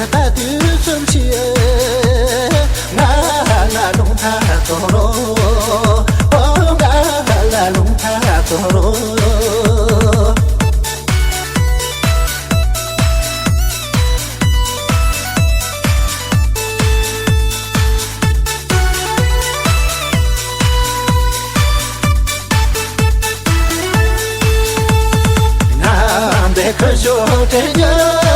ta tu sum chi na la lung tha to ro oh ga la lung tha to ro Kho te